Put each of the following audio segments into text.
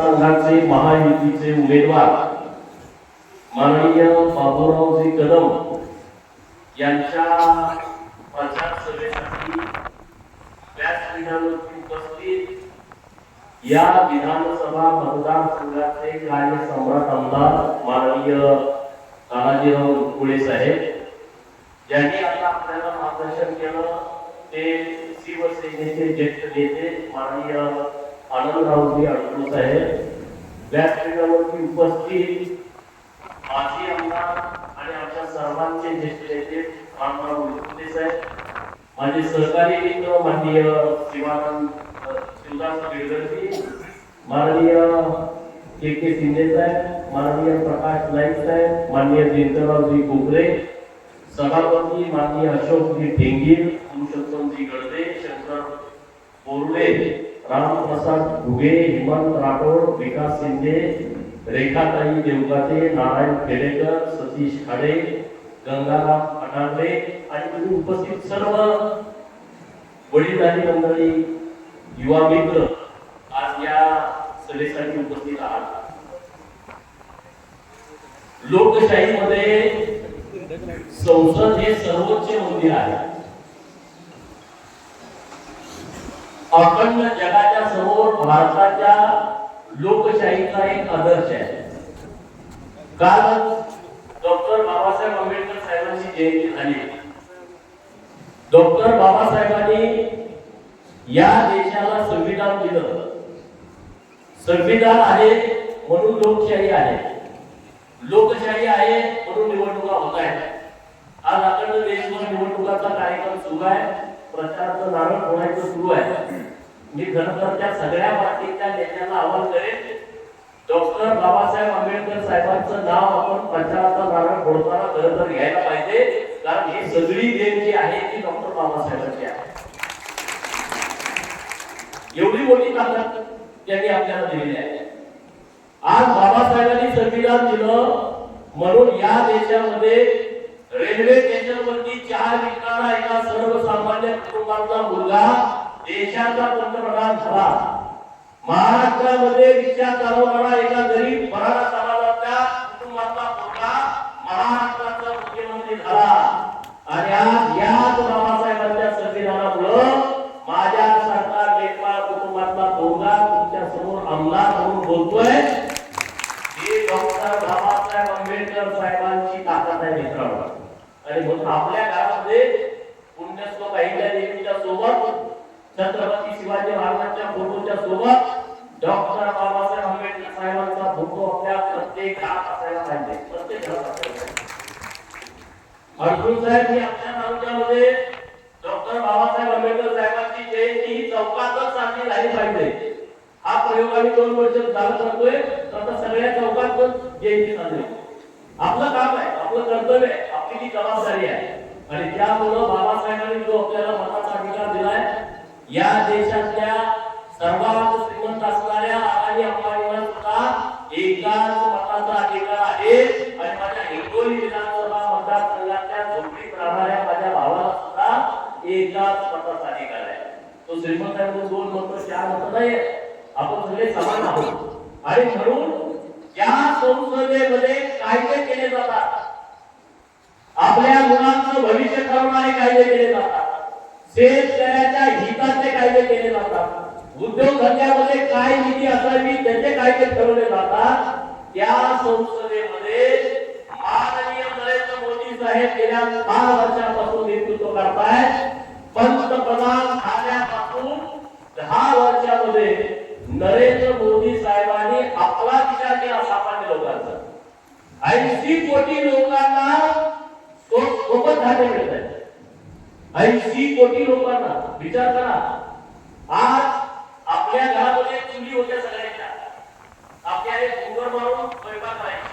संघाचे महायुतीचे उमेदवार माननीय बाबूरावजी कदम यांच्या प्रचार सभेसाठी व्यासपीठावरती उपस्थित या विधानसभा मतदारसंघाचे कार्यसम्राट आमदार माननीय तानाजीराव रुपकुळे साहेब ज्यांनी आता आपल्याला मार्गदर्शन केलं ते शिवसेनेचे ज्येष्ठ नेते माननीय आनंदरावजी अडसूळ साहेब व्यासपीठावरती उपस्थित माजी आमदार आणि आमच्या सर्वांचे ज्येष्ठ नेते रामराव रुपकुळे साहेब माझे सहकारी मित्र माननीय शिवदास बेळगरजी माननीय के शिंदे साहेब माननीय प्रकाश नाईक साहेब माननीय दिनकररावजी गोखले सभापती माननीय अशोकजी ठेंगीर पुरुषोत्तमजी गडदे शंकर बोर्डे रामप्रसाद घुगे हेमंत राठोड विकास शिंदे रेखाताई देवगाते नारायण खेडेकर सतीश खाडे गंगाराम अनागरे आणि उपस्थित सर्व वडीलधारी मंडळी युवा मित्र आज या सभेसाठी उपस्थित आहात. लोकशाहीमध्ये संसद हे सर्वोच्च मंदिर आहे. अखंड जगाच्या समोर भारताच्या लोकशाहीचा एक आदर्श आहे. काल डॉक्टर बाबासाहेब आंबेडकर साहेबांची जयंती झाली. डॉक्टर बाबासाहेबांनी या देशाला संविधान दिलं. संविधान आहे म्हणून लोकशाही आहे, लोकशाही आहे म्हणून निवडणुका होत आहेत. आज अखंड देशभर निवडणुकाचा कार्यक्रम सुरू आहे, प्रचाराचं नारळ फोडायचं सुरू आहे. मी खरं त्या सगळ्या पार्टीच्या नेत्यांना आवाहन करेन, डॉक्टर बाबासाहेब आंबेडकर साहेबांचं नाव आपण प्रचाराचा नारळ फोडताना खरं तर घ्यायला पाहिजे, कारण ही सगळी देण जी आहे ती डॉक्टर बाबासाहेबांची आहे. एवढी मोठी ताकद त्यांनी आपल्याला दिलेली आहे. आज बाबासाहेबांनी संविधान दिलं म्हणून या देशामध्ये रेल्वे स्टेशनवरती चहा विकणारा एका सर्वसामान्य कुटुंबातला मुलगा देशाचा पंतप्रधान झाला. महाराष्ट्रामध्ये रिक्षा चालवणारा एका गरीब मराठा समाजाच्या कुटुंबातला मुलगा महाराष्ट्राचा मुख्यमंत्री झाला. आणि आज याच बाबासाहेबांच्या संविधानामुळं माझ्यासारखा नेपाळ कुटुंबातला मुलगा तुमच्या समोर आमदार म्हणून बोलतोय. ही डॉक्टर बाबासाहेब आंबेडकर साहेबांची ताकद आहे मित्रांनो. आणि म्हणून आपल्या गावामध्ये पुण्यश्लोक अहिल्या देवीच्या सोबत छत्रपती शिवाजी महाराजांच्या फोटोच्या सोबत डॉक्टर बाबासाहेब आंबेडकर साहेबांचा फोटो आपल्या प्रत्येक घरात असायला पाहिजे, प्रत्येक घरात असायला पाहिजे. अडसूळ साहेब ही आपल्या तालुक्यामध्ये डॉक्टर बाबासाहेब आंबेडकर साहेबांची जयंती ही चौकातच साजरी झाली पाहिजे. हा प्रयोग आम्ही 2 वर्ष चालू करतोय, आता सगळ्या चौकातच जयंती साजरी. आपलं काम आहे, आपलं कर्तव्य आहे, आपली ती जबाबदारी आहे. आणि त्यामुळं बाबासाहेबांनी जो आपल्याला मताचा अधिकार दिलाय, या देशातल्या सर्वात श्रीमंत असणाऱ्या आणि अंबानीला सुद्धा एकाच मताचा अधिकार आहे. आणि माझ्या हिंगोली विधानसभा मतदारसंघातल्या झोपडीत राहणाऱ्या माझ्या भावाला सुद्धा एकाच मताचा अधिकार आहे. तो श्रीमंत आहे म्हणून 2 मतं 4 मतं नाही, आपण सगळे समान आहोत. आणि म्हणून या संसदेमध्ये कायदे केले जातात, आपल्या मुलांचं भविष्य ठरवणारे कायदे केले जातात, शेतकऱ्याच्या हिताचे कायदे केले जातात, उद्योगधंद्यामध्ये काय नीती असावी त्याचे कायदे ठरवले जातात. त्या संसदेमध्ये माननीय नरेंद्र मोदी साहेब गेल्या 10 वर्षापासून नेतृत्व करतायत. पंतप्रधान झाल्यापासून 10 वर्षामध्ये नरेंद्र मोदी साहेबांनी आपला विचार केला सामान्य लोकांचा. 80 कोटी लोकांना सोबत धान्य मिळत आहे. 80 कोटी लोकांना विचार करा. आज आपल्या घरामध्ये चुली होत्या सगळ्यांच्या, आपल्याला कुकर मारून स्वयंपाक करायचा.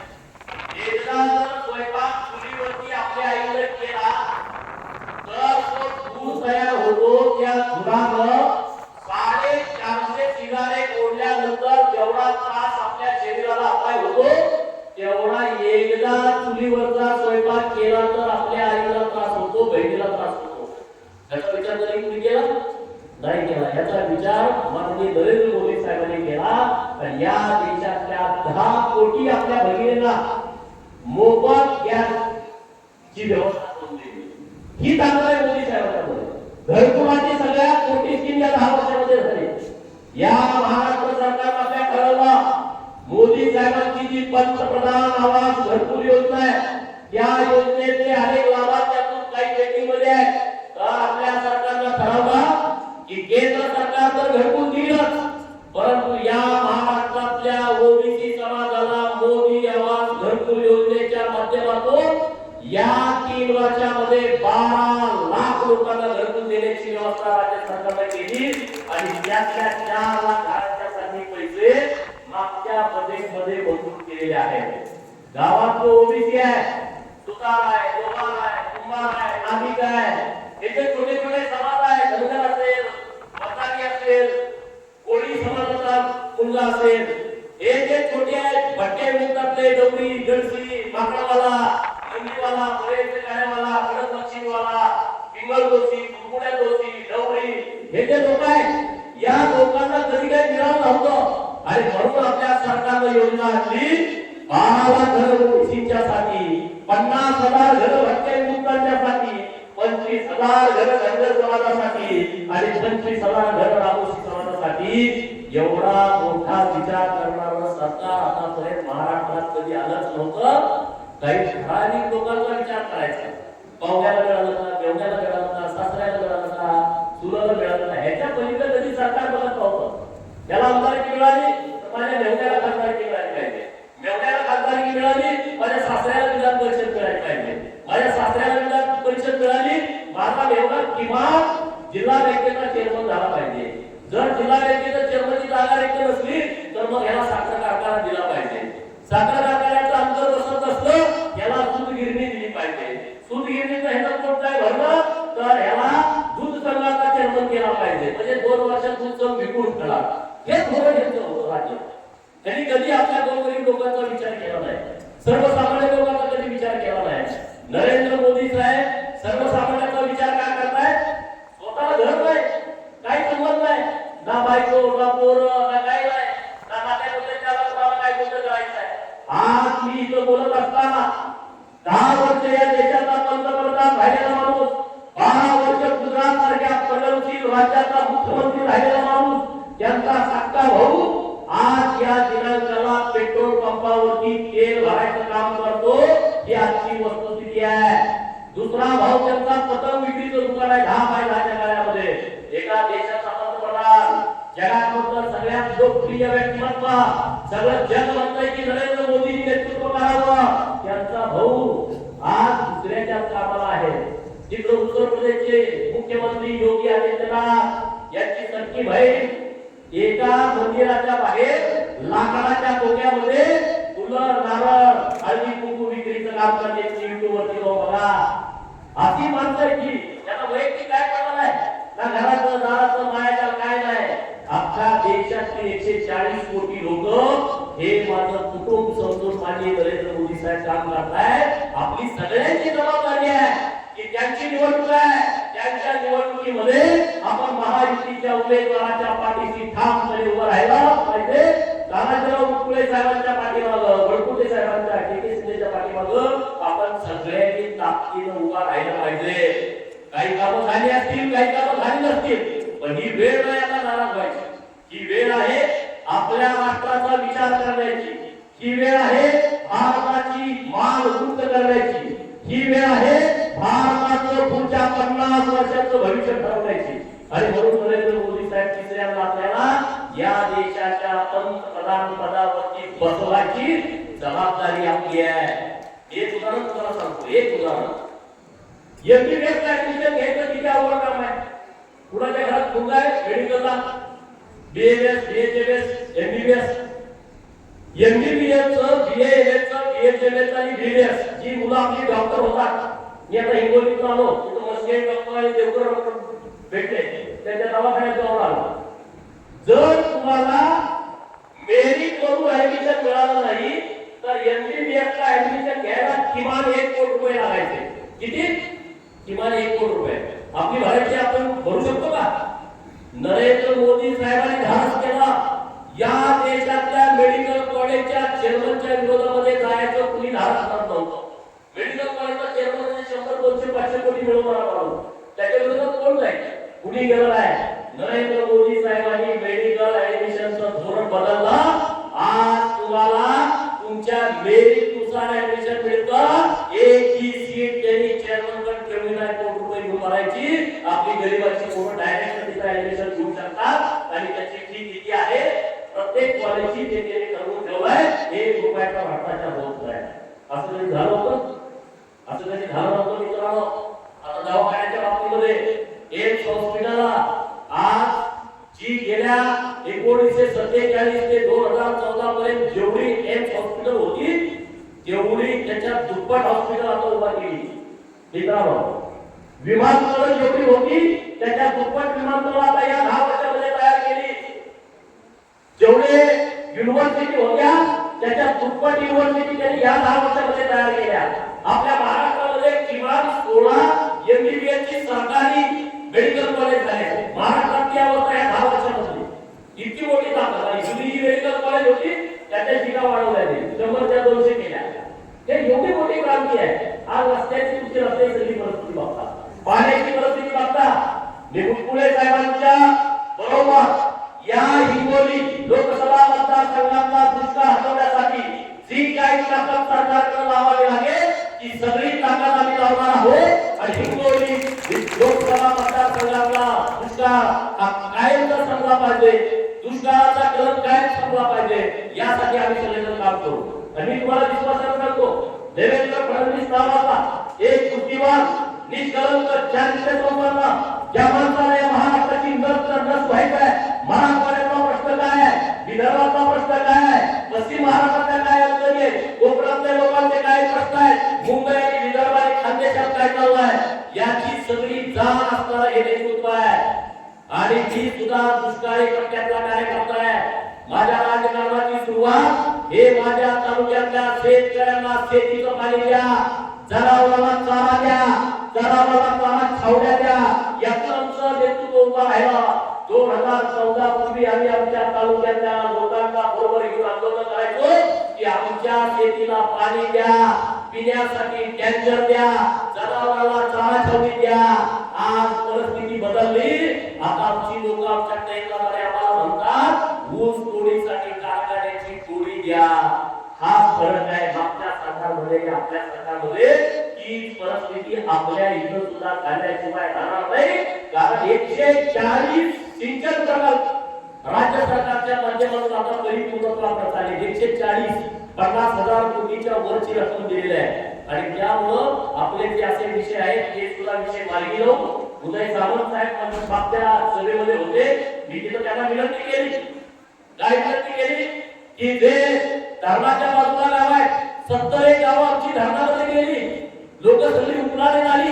एकदा जर स्वयंपाक चुलीवरती आपल्या आईने केला तर तो धूर तयार होतो. त्या धुरानं 450 सिगारेट ओढल्यानंतर जेवढा त्रास आपल्या शरीराला अपाय होतो तेवढा एकदा चुलीवरचा स्वयंपाक केला तर आपल्या आईला त्रास होतो, बहिणीला त्रास होतो. त्याचा विचार जरी कुणी केला नाही केला. याचा विचार माननीय नरेंद्र मोदी साहेबांनी केला आणि या देशातल्या 10 कोटी आपल्या भगिनींना मोफत गॅसची व्यवस्था करून दिली. ही ताकद आहे मोदी साहेबांच्यामध्ये. घरकुलाची सगळ्यात मोठी स्कीम या 10 वर्षामध्ये झाली. या महाराष्ट्र सरकारनं आपल्या ठरवलं मोदी साहेबांची जी पंतप्रधान आवास घरकुल योजना आहे त्या योजनेचे अनेक लाभार्थ्यातून काही वेटिंग मध्ये आहे. तर आपल्या सरकारनं ठरवलं की केंद्र सरकार तर घरकुल देईलच, परंतु या महाराष्ट्रातल्या ओबीसी समाजाला मोदी आवास घरकुल योजनेच्या माध्यमातून या 3 वर्षामध्ये 12 लाख लोकांना घरकुल देण्याची व्यवस्था राज्य सरकारने केली आणि त्यातल्या 4 लाख घरांच्यासाठी पैसे मागच्या बजेटमध्ये मंजूर केलेले आहेत. गावात जो ओबीसी आहे, सुतार आहे, लोहार आहे, कुंभार आहे, नाभिक आहे, हे जे छोटे छोटे समाज आहे, धनगर असेल, मराठी असेल, कोळी समाजाचा मुलगा असेल, हे जे छोटे आहेत, भट्टे मुक्तातले, डवरी, गडसी, माकडवाला, मंगीवाला, मरेचे गाण्यावाला, कडक लक्ष्मीवाला, पिंगळ दोषी, कुंकुड्या दोषी, डवरी, हे जे लोक आहेत, या लोकांना कधी काही मिळालं नव्हतं आणि म्हणून आपल्या सरकारने योजना आणली 12 घर ओबीसीच्यासाठी, 50,000 घर भटक्या मुक्तांच्यासाठी, 25,000 घर धनगर समाजासाठी आणि 25,000 घर रामोशी समाजासाठी. एवढा मोठा विचार करणारं सरकार आतापर्यंत महाराष्ट्रात कधी आलंच नव्हतं. काही ठराविक लोकांचा विचार करायचा, पाहुण्याला मिळालं का, मेवण्याला मिळालं का, सासऱ्याला मिळालं का, सुनाला मिळालं का, ह्याच्या पलीकडे कधी सरकार बघत नव्हतं. याला आमदारकी मिळाली तर माझ्या मेवण्याला खासदारकी मिळाली पाहिजे, मेवण्याला खासदारकी मिळाली माझ्या सासऱ्याला विधान परिषद मिळाली पाहिजे, माझ्या सासऱ्याला विधान परिषद मिळाली माझा मेवणा किमान जिल्हा बँकेचा चेअरमन झाला पाहिजे. जर जिल्हा बँकेचा चेअरमनची जागा रिक्त नसली तर मग याला साखर कारखाना दिला पाहिजे. साखर कारखान्याचं अंतर बसत नसलं याला दूध गिरणी दिली पाहिजे. दूध गिरणीचं ह्याचं पोट काय भरलं तर याला दूध संघाचा चेअरमन केला पाहिजे. म्हणजे 2 वर्षात दूध संघ विकून ठेवला. हे धोरण यांचं होतं राज्य. त्यांनी कधी आपल्या गोरगरीब लोकांचा विचार केला नाही, सर्वसामान्य लोकांचा कधी विचार केला नाही. नरेंद्र मोदी साहेब सर्वसामान्यांचा विचार काय करतायत? स्वतःला घर नाही, काही संबंध नाही, ना बायको ना पोरं ना काय नाही, ना नात्या गोत्याला कोणाला काय गोष्ट करायचं आहे. आज मी इथं बोलत असताना 10 वर्ष या देशाचा पंतप्रधान राहिलेला माणूस, 12 वर्ष गुजरात सारख्या प्रगतशील राज्याचा मुख्यमंत्री राहिलेला माणूस, त्यांचा सक्का भाऊ आज या दिनांकाला पेट्रोल पंपावरती तेल भरायचं काम करतो. ही आजची वस्तुस्थिती आहे. दुसरा भाऊ त्यांचा पतंग विक्रीचं दुकान आहे 10 बाय 10च्या गाड्यामध्ये. एका देशाचा पंतप्रधान, जगातलं सगळ्यात लोकप्रिय व्यक्तिमत्व, सगळं जग म्हणतंय की नरेंद्र मोदींनी नेतृत्व करावं, त्यांचा भाऊ आज दुसऱ्याच्या कामाला आहे. तिकडे उत्तर प्रदेशचे मुख्यमंत्री योगी आदित्यनाथ यांची सख्खी बहीण एका मंदिराच्या बाहेर लाकडाच्या टोक्यामध्ये फुलं, नारळ, हळदी कुंकू विक्रीचं काम करते. युट्यूब वरती बघा. अशी माणसं आहे की त्यांना वैयक्तिक काय कळलं नाही, ना घराचं दाराचं मायाचं काय नाही. अख्ख्या देशातले 140 कोटी लोक हे माझं कुटुंब समजून माननीय नरेंद्र मोदी साहेब काम करतायत. आपली सगळ्यांची जबाबदारी आहे की त्यांची निवडणूक आहे, त्यांच्या निवडणुकीमध्ये आपण महायुतीच्या उमेदवाराच्या पाठीशी ठामपणे उभं राहायला पाहिजे. दादाजीराव मुटकुळे साहेबांच्या पाठीमागं, वडकुटे साहेबांच्या, के शिंदेच्या पाठीमागं आपण सगळ्यांनी ताकदीनं उभा राहायला पाहिजे. काही कामं झाली असतील, काही कामं झाली नसतील, पण ही वेळ नाही आता नाराज व्हायची. ही वेळ आहे आपल्या राष्ट्राचा विचार करण्याची, ही वेळ आहे भारताची मान उंच करण्याची, ही वेळ आहे भारताचं पुढच्या 50 वर्षाचं भविष्य ठरवण्याची. आणि म्हणून नरेंद्र मोदी साहेब तिसऱ्यांदा आपल्याला या देशाच्या पंतप्रधान पदावरती बसवायची जबाबदारी आपली आहे. एक उदाहरण तुम्हाला सांगतो, एक उदाहरण. एमबीबीएस ऍडमिशन घ्यायचं किती अवघड काम आहे. कुणाच्या घरात मुलगा आहे मेडिकलला, बीएमएस, बीएचएमएस, एमबीबीएस, एमबीबीएसचं, बीएमएसचं, बीएचएमएस आणि बीडीएस जी मुलं आपली डॉक्टर होतात. मी आता हिंगोलीतून आलो, तिथं मस्के डॉक्टर आणि देवकर डॉक्टर भेटले, त्यांच्या दवाखान्यात जाऊन आलो. जर तुम्हाला मेरिट वरून ऍडमिशन मिळालं नाही तर एमबीबीएसला ऍडमिशन घ्यायला किमान 1 कोटी रुपये लागायचे. किती? किमान 1 कोटी रुपये. आपली भरायची आपण भरू शकतो का? नरेंद्र मोदी साहेबांनी धाडस केला, या देशातल्या मेडिकल कॉलेजच्या चेअरमनच्या विरोधामध्ये जायचं कुणी धाडस करत नव्हतं. मेडिकल कॉलेजचा चेअरमन 100, 200, 500 कोटी मिळवून मारून त्याच्या विरोधात कोण जाईल? कुणी गेलं नाही. नरेंद्र मोदी साहेबांनी मेडिकल ऍडमिशनचं धोरण बदललं. आज तुम्हाला तुमच्या मेरिटनुसार ऍडमिशन मिळतं. एक ही सीट त्यांनी चेअरमनकडे ठेवली नाही, कोटी रुपये घेऊन भरायची. आपली गरीबाची पोरं डायरेक्ट तिथे ऍडमिशन घेऊ शकतात आणि त्याची फी किती आहे प्रत्येक कॉलेजची ते त्यांनी ठरवून ठेवलंय. 1 रुपयाचा भारताच्या होत नाही. असं कधी झालं होतं? असं कधी झालं नव्हतं मित्रांनो. आता दवाखान्याच्या बाबतीमध्ये एम्स हॉस्पिटलला आज जी गेल्या 1947 ते 2014 पर्यंत जेवढी एम्स हॉस्पिटल होती तेवढी त्याच्या दुप्पट हॉस्पिटल आता उभा केली. मित्रांनो, विमानतळ जेवढी होती त्याच्या दुप्पट विमानतळ आता या 10 वर्षामध्ये तयार केली. जेवढे युनिव्हर्सिटी होत्या त्याच्या दुप्पट युनिव्हर्सिटी त्यांनी या 10 वर्षामध्ये तयार केल्या. आपल्या महाराष्ट्रामध्ये किमान 16 MBBS ची सरकारी मेडिकल कॉलेज झाले. महाराष्ट्रातली अवस्था या 10 वर्षामध्ये इतकी मोठी ताकद आणि जुनी जी मेडिकल कॉलेज होती त्याच्या शिका वाढवल्या गेली, 100 त्या 200 केल्या. हे एवढी मोठी क्रांती आहे. आज रस्त्याची तुमची रस्त्याची सगळी परिस्थिती बघता, पाण्याची परिस्थिती बघता. निपुणे साहेबांच्या बरोबर या हिंगोली लोकसभा मतदारसंघातला दुष्काळ हटवण्यासाठी जी काही ताकद सरकारकडे लावावी लागेल ती सगळी ताकद आम्ही लावणार आहोत आणि हिंगोली लोकसभा मतदारसंघातला दुष्काळ कायमचा संपला पाहिजे, दुष्काळाचा कलम कायम संपला पाहिजे, यासाठी आम्ही सगळेजण काम करू. आणि मी तुम्हाला विश्वासाने सांगतो, देवेंद्र फडणवीस नावाचा एक बुद्धिमान निष्कलंक चारित्र्य संपन्न ज्या माणसाला या महाराष्ट्राची नस व्हायचं आहे. मराठवाड्याचा प्रश्न काय आहे, विदर्भाचा प्रश्न काय आहे, पश्चिम महाराष्ट्रातल्या काय अडचणी आहेत, कोकणातल्या लोकांचे काय प्रश्न आहेत, मुंबई आणि विदर्भ आणि खानदेशात काय चालू आहे, याची सगळी जाण असणारा हे नेतृत्व आहे. आणि ती सुद्धा दुष्काळी पट्ट्यातला कार्यकर्ता आहे. माझ्या राजकारणाची सुरुवात हे माझ्या तालुक्यातल्या शेतकऱ्यांना शेतीचं पाणी द्या, जनावरांना चारा द्या, जनावरांना चारा छावण्या द्या, याचं आमचं नेतृत्व उभं राहिलं. 2014 पूर्वी आम्ही आमच्या तालुक्यातल्या लोकांना बरोबर घेऊन आंदोलन करायचो की आमच्या शेतीला पाणी द्या, पिण्यासाठी टँकर द्या, जनावरांना चारा छावणी द्या. आज परिस्थिती बदलली. आता आमची लोक आमच्याकडे येणारे आम्हाला म्हणतात ऊस तोडीसाठी कारखान्याची टोळी द्या. हा फरक आहे मागच्या सरकारमध्ये आणि आपल्या सरकारमध्ये. ही परिस्थिती आपल्या इथं सुद्धा काढल्याशिवाय राहणार नाही. कारण 140 सिंचन प्रकल्प राज्य सरकारच्या माध्यमातून आता परिपूर्णत्वा करत आले. 140 कोटीच्या वरची रक्कम दिलेली आहे. आणि त्यामुळं आपले जे असे विषय आहेत ते सुद्धा विषय मार्गी लावून उदय सामंत साहेब मागच्या सभेमध्ये होते. मी तिथं त्यांना विनंती केली, काय विनंती केली की जे धरणाच्या बाजूला गाव आहे 70 गावं आमची धरणामध्ये गेली, लोक सगळी उकळाने झाली,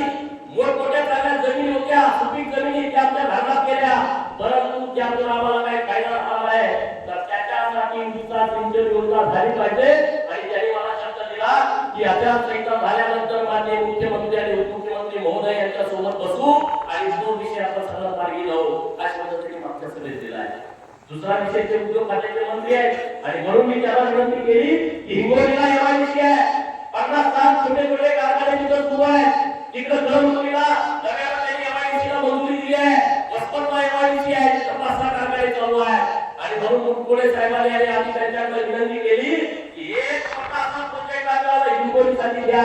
मोठमोठ्या चांगल्या जमिनी होत्या, सुपीक जमिनी त्या आमच्या धरणात गेल्या. परंतु त्यातून आम्हाला काय फायदा झाला आहे तर त्याच्यासाठी विकास सिंचन योजना झाली पाहिजे. आणि त्यांनी मला शब्द दिला की आचारसंहिता झाल्यानंतर माननीय मुख्यमंत्री आणि उपमुख्यमंत्री महोदय यांच्या सोबत बसू आणि तो विषय आपण सगळं मार्गी लावू, अशा पद्धतीने मागच्या सभेत दिला आहे. दुसरा विषय ते उद्योग खात्याचे मंत्री आहेत आणि म्हणून मी त्याला विनंती केली की हिंगोलीला एमआयडीसी आहे, 50 छोटे छोटे कारखाने तिथं सुरू आहेत. तिकडे गडमुलीला नव्याला त्यांनी एमआयडीसीला मंजुरी दिली आहे, वसमतला एमआयडीसी आहे, तिथं 5-6 कारखाने चालू आहे. आणि म्हणून मुनकुळे साहेबांनी आणि आम्ही त्यांच्याकडे विनंती केली की एक मोठा असा प्रोजेक्ट आम्हाला हिंगोलीसाठी द्या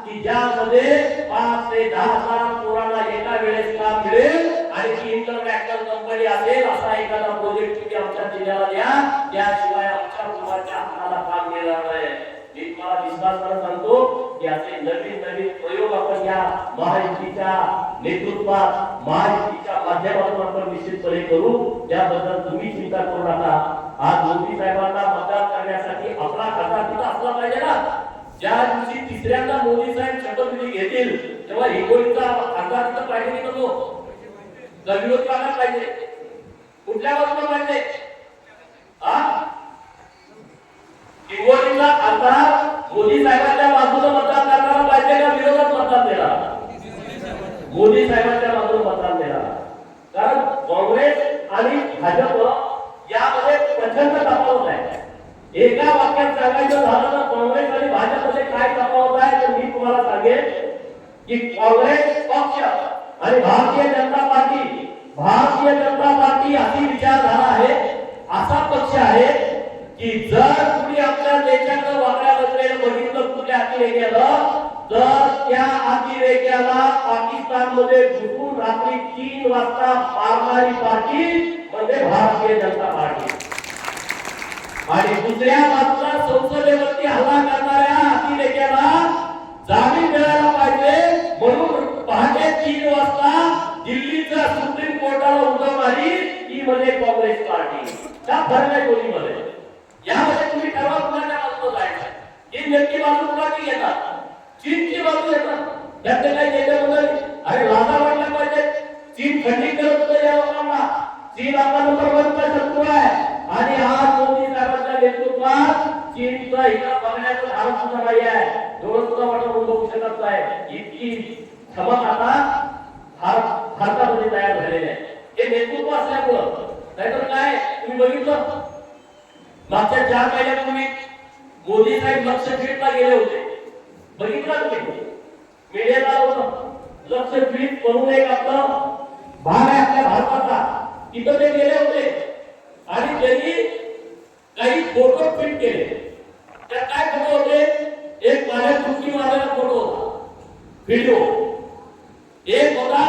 की ज्यामध्ये 5 ते 10,000 पोरांना एका वेळेस काम मिळेल आणि ती इंटरनॅशनल कंपनी असेल असा एखादा प्रोजेक्ट तुम्ही आमच्या जिल्ह्याला द्या, त्याशिवाय आमच्या मुलाच्या हाताला काम मिळणार नाही. मी तुम्हाला विश्वासाने सांगतो की असे नवीन नवीन प्रयोग आपण या महायुतीच्या नेतृत्वात महायुतीच्या माध्यमातून आपण निश्चितपणे करू. त्याबद्दल तुम्ही चिंता करू नका. आज मोदी साहेबांना मतदान करण्यासाठी आपला खाता तिथं असला पाहिजे ना. ज्या दिवशी तिसऱ्यांदा मोदी साहेब शपथविधी घेतील तेव्हा हिंगोलीचा खाता तिथं पाहिजे की नको, विरोध करायला पाहिजे, कुठल्या बाजूला पाहिजे. हिंगोलीचा आमदार मोदी साहेबांच्या बाजूने मतदान करणारा पाहिजे का विरोधात मतदान देणार? मोदी साहेबांच्या बाजूने मतदान देणार. कारण काँग्रेस आणि भाजप यामध्ये प्रचंड तफावत आहे. एका वाक्यात सांगायचं झालं तर काँग्रेस आणि भाजपमध्ये काय तफावत आहे तर मी तुम्हाला सांगेन की काँग्रेस पक्ष आणि भारतीय जनता पार्टी अशी विचारधारा आहे, असा पक्ष आहे की जर कुणी आपल्या देशाकडे वाकड्या नजरेने बघितलं कुठल्या अतिरेक्याला तर त्या अतिरेक्याला पाकिस्तानमध्ये घुसून रात्री 3 वाजता मारणारी पार्टी म्हणजे भारतीय जनता पार्टी. आणि दुसऱ्या बाजूला संसदेवरती हल्ला करणाऱ्या अतिरेक्याला जामीन मिळायला पाहिजे म्हणून पहाटे 3 वाजता दिल्लीच्या सुप्रीम कोर्टाला उठवणारी ही म्हणजे काँग्रेस पार्टी. त्या फरक आहे दोन्हीमध्ये. यामध्ये तुम्ही ठरवा कुणाच्या बाजूला जायचं. ही नेमकी बाजू कुणाची घेतात? चीनची बाजू घेतात. त्यातले काही नेते मंडळी अरे लाजा वाटला पाहिजे. चीन खंडित करत होतं या लोकांना. चीन आपला नंबर 1चा शत्रू आहे आणि आज मोदी साहेबांच्या नेतृत्वात चीनचा हिला बघण्याचं धाडस सुद्धा नाही आहे. डोळं सुद्धा वाटून बघू शकत नाही. इतकी क्षमता आता भारतामध्ये तयार झालेले आहे. हे नेतृत्व असल्यामुळं. नाहीतर काय तुम्ही बघितलं मागच्या 4 महिन्यापूर्वी मोदी साहेब लक्षद्वीपला गेले होते. बघितलं तुम्ही मीडियाला होतं. लक्षद्वीप म्हणून एक आपलं भाग आहे आपल्या भारताचा. तिथं ते गेले होते आणि त्यांनी काही फोटो प्रिंट केले. त्यात काय फोटो होते? एक पाण्यात डुबकी मारलेला फोटो होता, व्हिडिओ. एक होता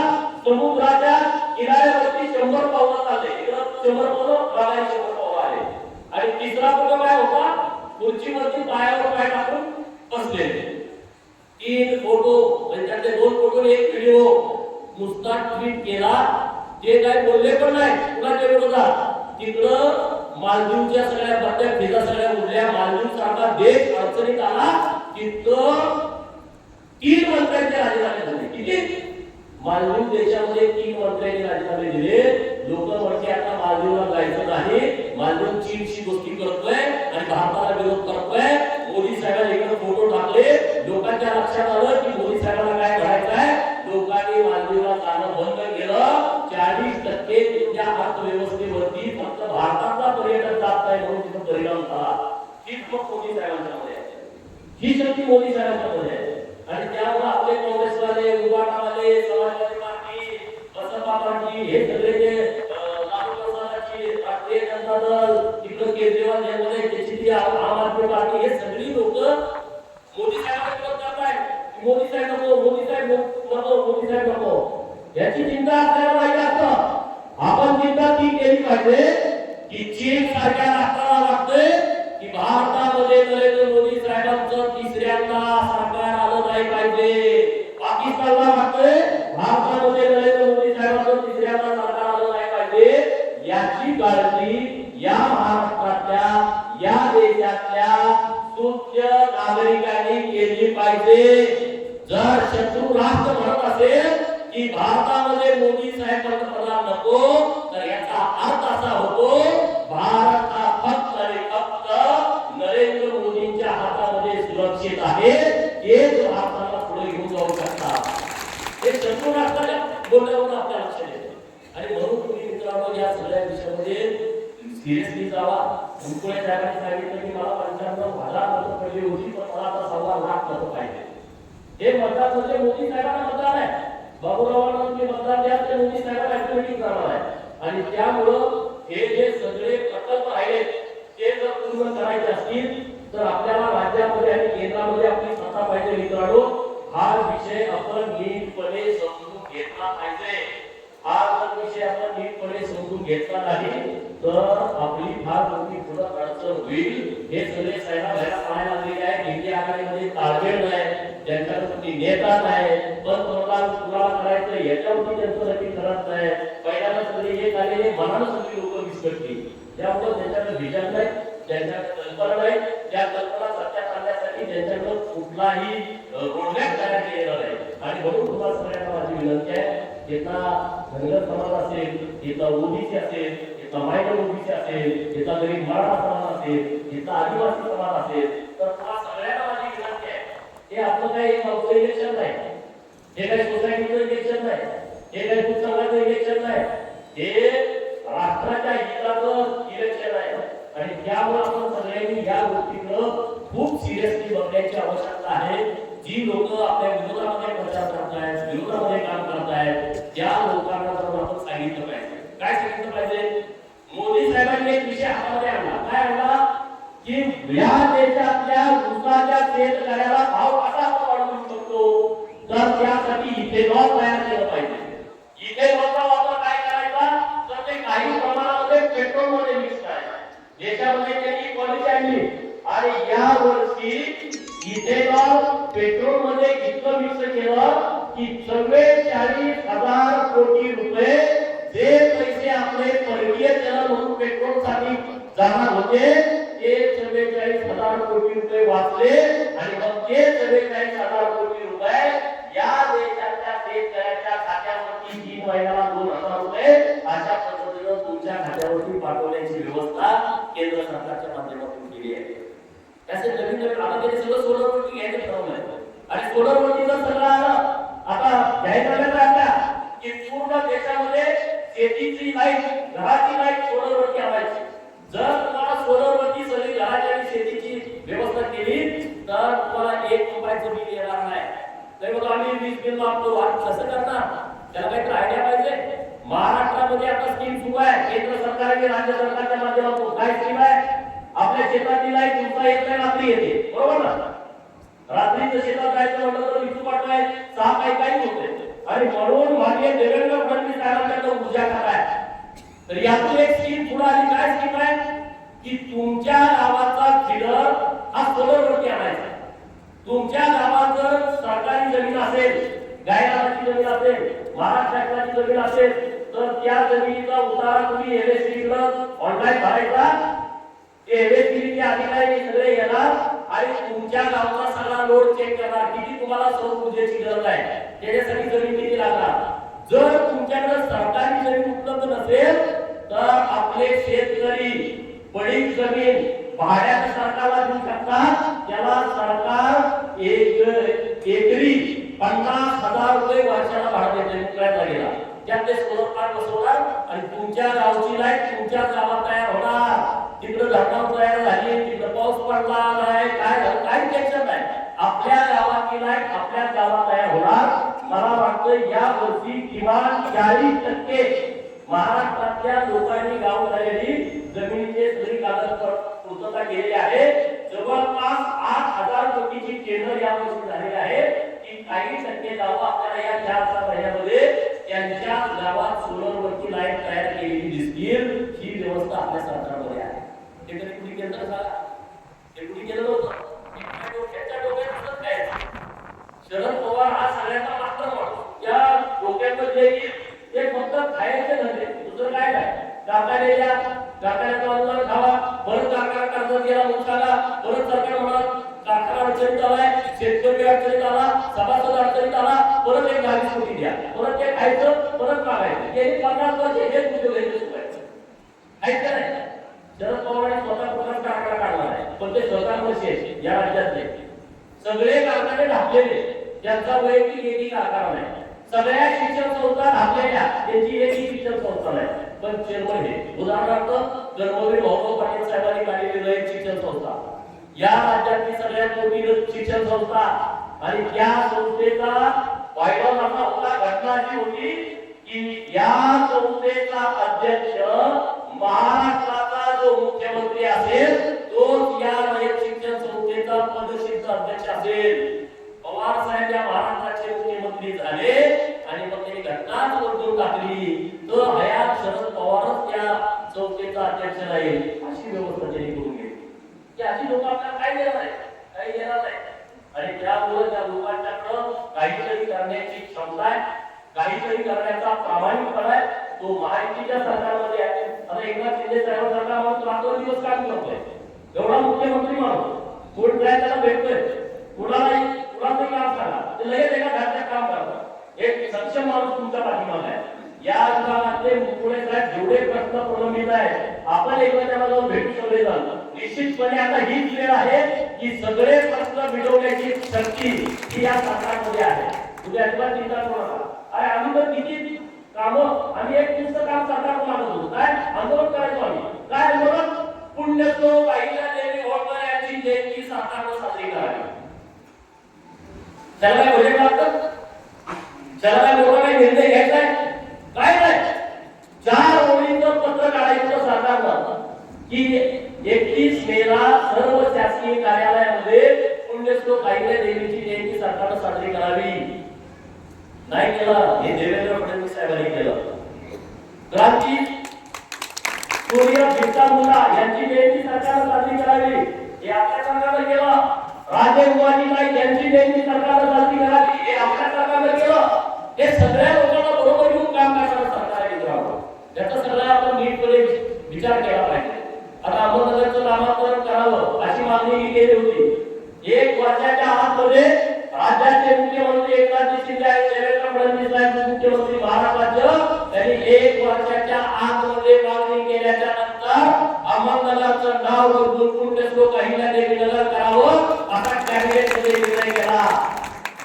समुद्राच्या किनाऱ्यावरती 100 पावलं चालले, इकडं 100 पावलं बघायला 100 पावलं आले. आणि तिसरा फोटो काय होता? खुर्चीवरती पायावर पाय टाकून बसलेले. 3 फोटो म्हणजे त्यातले 2 फोटो एक व्हिडिओ नुसता ट्विट केला. ते काय बोलले पण नाही कुणाच्या विरोधात. तिकडं मालदीवच्या सगळ्या बट्ट्या फिजा सगळ्या उडल्या. मालदीव सारखा देश अडचणीत आला. तिथं 3 मंत्र्यांचे राजीनामे झाले. किती? मालदीव देशामध्ये 3 मंत्र्यांनी राजीनामे दिले. लोक म्हणते आता मालदीवला जायचं नाही. मालदीव चीनशी दोस्ती करतोय आणि भारताला विरोध करतोय. मोदी साहेबांनी इकडे फोटो टाकले. लोकांच्या लक्षात आलं की मोदी साहेबांना काय करायचं आहे. लोकांनी मालदीवला जाणं बंद केलं. 40% तुमच्या अर्थव्यवस्थेवरती फक्त भारताचा पर्यटन जात आहे म्हणून तिथं परिणाम झाला. हीच मग मोदी साहेबांच्या मध्ये आहे. ही शक्ती मोदी साहेबांच्या मध्ये आहे. आणि त्यामुळे आपले काँग्रेसवाले, उभाटावाले, समाजवादी पार्टी, बसपा पार्टी हे सगळे जे लालू प्रसादाची राष्ट्रीय जनता दल, तिकडे केजरीवाल यांमध्ये त्याची आम आदमी पार्टी हे सगळी लोक मोदी साहेबांना विरोध करतायत. मोदी साहेब नको, मोदी साहेब नको, मोदी साहेब नको. याची चिंता आपल्याला पाहिजे असतं. आपण चिंता ती केली पाहिजे की चीन सारख्या राष्ट्राला वाटतंय की भारतामध्ये नरेंद्र मोदी साहेबांचं तिसऱ्यांदा सरकार आलं नाही पाहिजे. पाकिस्तानला वाटतंय भारतामध्ये नरेंद्र मोदी साहेबांचं तिसऱ्यांदा सरकार आलं नाही पाहिजे. याची काळजी या महाराष्ट्रातल्या या देशातल्या सूक्ष्म नागरिकांनी केली पाहिजे. जर शत्रू राष्ट्र म्हणत असेल की भारतामध्ये मोदी साहेब पंतप्रधान नको तर याचा अर्थ असा होतो भारत हा फक्त आणि फक्त नरेंद्र मोदींच्या हातामध्ये सुरक्षित आहे. हेच भारताला पुढे घेऊन जाऊ शकतात. हे शत्रू राष्ट्राच्या बोलण्यावरून आपल्या लक्षात येते. आणि म्हणून तुम्ही मित्रांनो या सगळ्या विषयामध्ये सिरियसली जावा. मुकुळे साहेबांनी सांगितलं की मला 95,000 मतं पडली होती पण मला आता 1,15,00,000 मतं पाहिजे. हे मतदार म्हणजे मोदी साहेबांना मतदार आहे. बाबूरावांना तुम्ही मतदार द्या ते मोदी साहेबांना ऍक्टिव्हिटी करणार आहे. आणि त्यामुळं हे जे सगळे प्रकल्प आहेत ते जर पूर्ण करायचे असतील तर आपल्याला राज्यामध्ये आणि केंद्रामध्ये आपली सत्ता पाहिजे. मित्रांनो हा विषय आपण नीटपणे समजून घेतला पाहिजे. हा जर विषय आपण नीटपणे समजून घेतला नाही तर आपली फार मोठी पुढे अडचण होईल. हे सगळे साहेब घ्यायला पाहायला लागलेले आहेत. इंडिया आघाडीमध्ये ताळमेळ नाही, त्यांच्याकडे नेता नाही, पंतप्रधान कुणाला करायचं याच्यावरती त्यांचं नक्की करत नाही. पहिल्यांदा सगळे एक आलेले मनानं सगळी लोक विस्कटली. त्यामुळे त्यांच्याकडे विजन नाही, त्यांच्याकडे कल्पना नाही. त्या कल्पना सत्यात आणण्यासाठी त्यांच्याकडे कुठलाही रोडमॅप तयार केलेला नाही. आणि म्हणून तुम्हाला सगळ्यांना माझी विनंती आहे, इथला धनगर समाज असेल, इथला ओबीसी असेल, इथला मायनॉर ओबीसी असेल, इथला गरीब मराठा समाज असेल, इथला आदिवासी समाज असेल, तर तुम्हाला सगळ्यांना माझी विनंती आहे, हे आपलं काही गावचं इलेक्शन नाही, हे काही सोसायटीचं इलेक्शन नाही, हे काही संघाचं इलेक्शन नाही. हे राष्ट्राच्या हिताचं इलेक्शन आहे आणि त्यामुळे आपण सगळ्यांनी या गोष्टीकडे खूप सिरियसली बघण्याची आवश्यकता आहे. जी लोक आपल्या विरोधामध्ये प्रचार करतायत, विरोधामध्ये काम करतायत, त्या लोकांना जर आपण सांगितलं पाहिजे. काय सांगितलं पाहिजे? मोदी साहेबांनी एक विषय हातामध्ये आणला. काय आणला की या देशातल्या ऊसाच्या शेतकऱ्याला भाव कसा वाढवू शकतो, तर त्यासाठी इथेनॉल तयार केलं पाहिजे. इथेनॉलचा वापर काय करायचा, तर ते काही प्रमाणामध्ये पेट्रोलमध्ये मिक्स करायचं. देशामध्ये त्यांनी पॉलिसी आणली आणि या वर्षी इथेनॉल पेट्रोलमध्ये इतकं मिक्स केलं की 44,000 कोटी रुपये जे पैसे आपले परकीय चलन म्हणून पेट्रोलसाठी जाणार होते ते 44,000 कोटी रुपये वाचले आणि मग ते 44,000 कोटी रुपये या देशाच्या शेतकऱ्याच्या खात्यावरती 3 महिन्याला 2,000 रुपये अशा पद्धतीने तुमच्या खात्यावरती पाठवण्याची व्यवस्था केंद्र सरकारच्या माध्यमातून केली आहे. त्याचे नवीन आता त्यांनी सगळं सोलरवरती घ्यायचं ठरवलंय आणि सोलरवरती जर सगळं आलं आता घ्यायचं राहिला की पूर्ण देशामध्ये शेतीची लाईट, घराची लाईट सोलरवरती आणायची. जर तुम्हाला सोलरवरती सगळी घराची आणि शेतीची व्यवस्था केली तर तुम्हाला 1 रुपयाचं बिल येणार नाही. तरी बघा आम्ही वीज बिल मागतो, कसं करणार, त्याला काहीतरी आयडिया पाहिजे. महाराष्ट्रामध्ये आता स्कीम सुरू आहे केंद्र सरकारने राज्य सरकारच्या माध्यमातून. काय स्कीम आहे? आपल्या शेतातील लाईट दिवसा येत नाही, रात्री येते, बरोबर ना? रात्रीचं शेतात जायचं म्हटलं तर विद्युत पाठवाय 6 काही होते आणि म्हणून माननीय देवेंद्र फडणवीस साहेबांकडे ऊर्जा कराय. तर यातून एक स्कीम पुढे आली. काय स्कीम आहे की तुमच्या गावाचा फिडर हा सोलरवरती आणायचा. तुमच्या गावात जर सरकारी जमीन असेल, गायरानाची जमीन असेल, महाराष्ट्राची जमीन असेल तर त्या जमिनीचा उतारा तुम्ही एमएससीबीला ऑनलाईन भरायचा. एमएससीबीचे अधिकारी सगळे येणार आणि तुमच्या गावचा सगळा लोड चेक करणार, किती तुम्हाला सौर ऊर्जेची गरज आहे, त्याच्यासाठी जमीन किती लागणार. जर तुमच्याकडे सरकारी जमीन उपलब्ध नसेल तर आपले शेतकरी पडीक जमीन भाड्याने सरकारला देऊ शकतात. त्याला सरकार एकरी 50,000 रुपये वर्षाला भाडं देते मुकल्या जागेला. त्यातले सोलर प्लांट बसवणार आणि तुमच्या गावची लाईट तुमच्या गावात तयार होणार. तिकडे धरणावर तयार झाली, तिकडे पाऊस पडला नाही, काय टेन्शन नाही. आपल्या गावाची लाईट आपल्या गावात तयार होणार. मला वाटतं या वर्षी किमान 40% महाराष्ट्रातल्या लोकांनी गाव झालेली जमिनीचे सगळी कागदपत्र पूर्तता केलेली आहे. जवळपास 8,000 कोटीची टेंडर या वर्षी झालेली आहे की काही टक्के गावं आपल्याला या 4 महिन्यामध्ये त्यांच्या गावात सोलरवरती लाईट तयार केलेली दिसतील. ही व्यवस्था आपल्या सरकारमध्ये आहे. ते कधी कुठे केलं तर सांगा, ते कुठे केलं नव्हतं. शरद पवार हा सगळ्यांचा मास्टर माणूस. या डोक्यामध्ये ते फक्त खायचे धंदे, दुसरं काय नाही. कारखान्याच्या अनुदान खावा, परत कारखाना कर्ज गेला नुकसाना, परत सरकार म्हणा कारखाना अडचणीत आलाय, शेतकरी अडचणीत आला, सभासद अडचणीत आला, परत एक 20 कोटी द्या, परत ते खायचं, परत मागायचं. गेली 50 वर्ष हेच उद्योग घ्यायचे सुरू खायचं नाही. शरद पवारांनी स्वतः कुठलाच कारखाना काढला नाही, पण ते स्वतः वर्षे या राज्यातले सगळे कारखाने ढाकलेले, त्यांचा वैयक्तिक एकही कारखाना नाही. सगळ्या शिक्षण संस्था ढाकलेल्या, त्यांची एकही शिक्षण संस्था नाही. पण चेअरमन हे उदाहरणार्थ कर्मवीर भाऊभाऊ पाटील साहेबांनी काढलेली एक शिक्षण संस्था, या राज्यातली सगळ्यात मोठी शिक्षण संस्था आणि त्या संस्थेचा फायदा असा होता, घटना अशी होती की या संस्थेचा अध्यक्ष महाराष्ट्राचा जो मुख्यमंत्री असेल तोच या शिक्षण संस्थेचा पदसिद्ध अध्यक्ष असेल. पवार साहेब या महाराष्ट्राचे मुख्यमंत्री झाले आणि मग त्यांनी घटनाच बदलून टाकली तर हयात शरद पवारच त्या संस्थेचा अध्यक्ष राहील अशी व्यवस्था त्यांनी करून घेतली. की अशी लोक आपल्याला काय देणार नाही, काही देणार नाही. आणि त्यामुळे त्या लोकांच्याकडं काहीतरी करण्याची क्षमता आहे, काहीतरी करण्याचा प्रामाणिकपणा आहे. तो महायुतीच्या सरकारमध्ये आहे. आता एकनाथ शिंदे साहेब सरकारमध्ये रात्रंदिवस काम करतोय. एवढा मुख्यमंत्री माणूस कोण जाय त्याला भेटतोय, कुणालाही काम सांगा ते लगेच एका घरात काम करतात. एक सक्षम माणूस तुमच्या पाठीमागे आहे. या विभागातले मुकुळे साहेब जेवढे प्रश्न प्रलंबित आहेत आपण एकमेकांना जाऊन भेटू सगळे जण. निश्चितपणे आता हीच वेळ आहे की सगळे प्रश्न मिटवण्याची शक्ती ही या सरकारमध्ये आहे. तुम्ही अजिबात चिंता करू नका. अरे आम्ही तर किती कामं आम्ही एक नुसतं काम सरकार मागत होतो, काय आंदोलन करायचो आम्ही, काय आंदोलन, पुण्यश्लोक अहिल्यादेवी होळकर यांची जयंती सरकारनं साजरी करावी. त्याला काय बजेट लागतं, त्याला काय मोठा काही निर्णय घ्यायचा आहे, काय नाही, 4 ओळींचं पत्र काढायचं सरकारनं की 31 मेला सर्व शासकीय कार्यालयामध्ये पुण्यश्लोक अहिल्यादेवीची जयंती सरकारनं साजरी करावी. नाही केलं, हे देवेंद्र फडणवीस साहेबांनी केलं. क्रांती सूर्य बिरसा मुंडा यांची जयंती सरकारनं साजरी करावी, हे आपल्या सरकारनं केलं. राजे उमाजीबाई यांची जयंती सरकारनं साजरी करावी, हे आपल्या सरकारनं केलं. हे सगळ्या लोकांना बरोबर घेऊन काम करणारं सरकार आहे मित्रांनो. त्याचा सगळा आपण नीटपणे विचार केला पाहिजे. आता अहमदनगरचं नामांतरण करावं अशी मागणी मी केली होती. 1 वर्षाच्या आतमध्ये राज्याचे मुख्यमंत्री एकनाथ शिंदे आणि देवेंद्र फडणवीस साहेब मुख्यमंत्री महाराष्ट्राचे त्यांनी 1 वर्षाच्या आतमध्ये मागणी केल्याच्या नंतर अहमदनगरचं नाव बदलून पुण्यश्लोक अहिल्यादेवी नगर करावं असा कॅबिनेटमध्ये निर्णय केला.